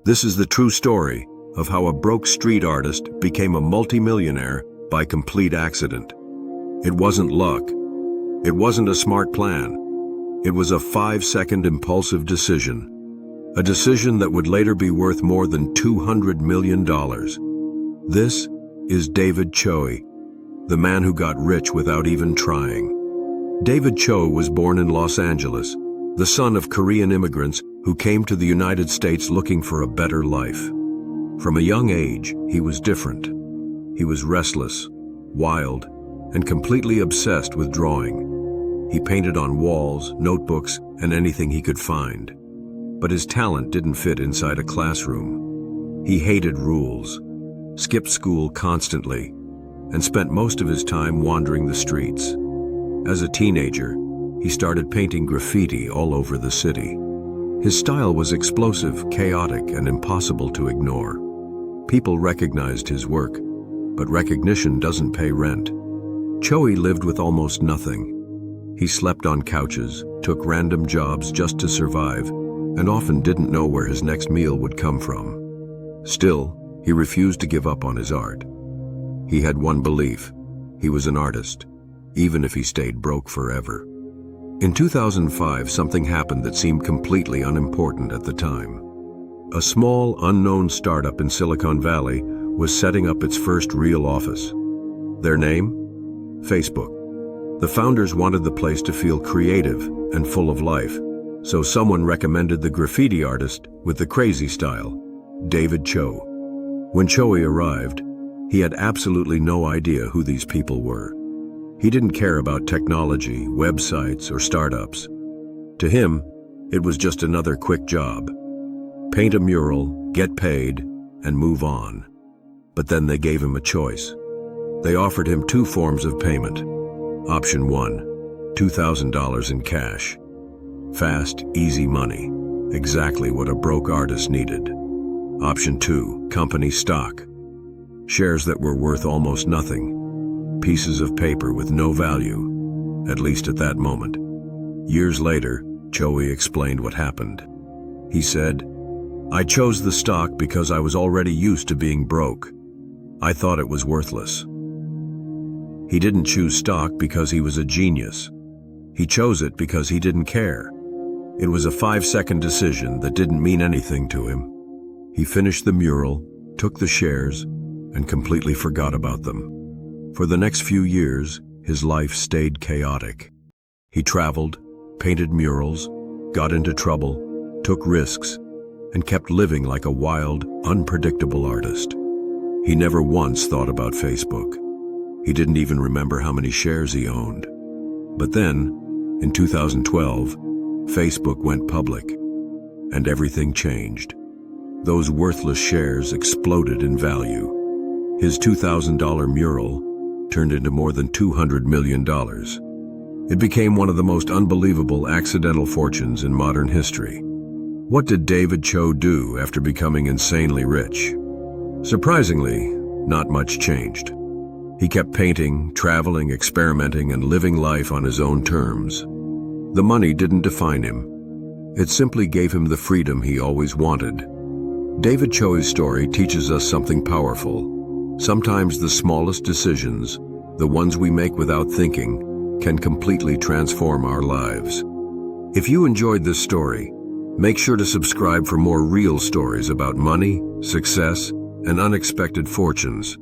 This is the true story of how a broke street artist became a multimillionaire by complete accident. It wasn't luck. It wasn't a smart plan. It was a 5-second impulsive decision. A decision that would later be worth more than $200 million. This is David Choe, the man who got rich without even trying. David Choe was born in Los Angeles, the son of Korean immigrants who came to the United States looking for a better life. From a young age, he was different. He was restless, wild, and completely obsessed with drawing. He painted on walls, notebooks, and anything he could find. But his talent didn't fit inside a classroom. He hated rules, skipped school constantly, and spent most of his time wandering the streets. As a teenager, he started painting graffiti all over the city. His style was explosive, chaotic, and impossible to ignore. People recognized his work, but recognition doesn't pay rent. Choe lived with almost nothing. He slept on couches, took random jobs just to survive, and often didn't know where his next meal would come from. Still, he refused to give up on his art. He had one belief: he was an artist, even if he stayed broke forever. In 2005, something happened that seemed completely unimportant at the time. A small, unknown startup in Silicon Valley was setting up its first real office. Their name? Facebook. The founders wanted the place to feel creative and full of life, so someone recommended the graffiti artist with the crazy style, David Choe. When Choe arrived, he had absolutely no idea who these people were. He didn't care about technology, websites, or startups. To him, it was just another quick job. Paint a mural, get paid, and move on. But then they gave him a choice. They offered him 2 forms of payment. Option 1, $2,000 in cash. Fast, easy money. Exactly what a broke artist needed. Option 2, company stock. Shares that were worth almost nothing. Pieces of paper with no value, at least at that moment. Years later, Choe explained what happened. He said, "I chose the stock because I was already used to being broke. I thought it was worthless." He didn't choose stock because he was a genius. He chose it because he didn't care. It was a 5-second decision that didn't mean anything to him. He finished the mural, took the shares, and completely forgot about them. For the next few years, his life stayed chaotic. He traveled, painted murals, got into trouble, took risks, and kept living like a wild, unpredictable artist. He never once thought about Facebook. He didn't even remember how many shares he owned. But then, in 2012, Facebook went public, and everything changed. Those worthless shares exploded in value. His $2,000 mural turned into more than $200 million. It became one of the most unbelievable accidental fortunes in modern history. What did David Choe do after becoming insanely rich? Surprisingly, not much changed. He kept painting, traveling, experimenting, and living life on his own terms. The money didn't define him. It simply gave him the freedom he always wanted. David Choe's story teaches us something powerful. Sometimes the smallest decisions, the ones we make without thinking, can completely transform our lives. If you enjoyed this story, make sure to subscribe for more real stories about money, success, and unexpected fortunes.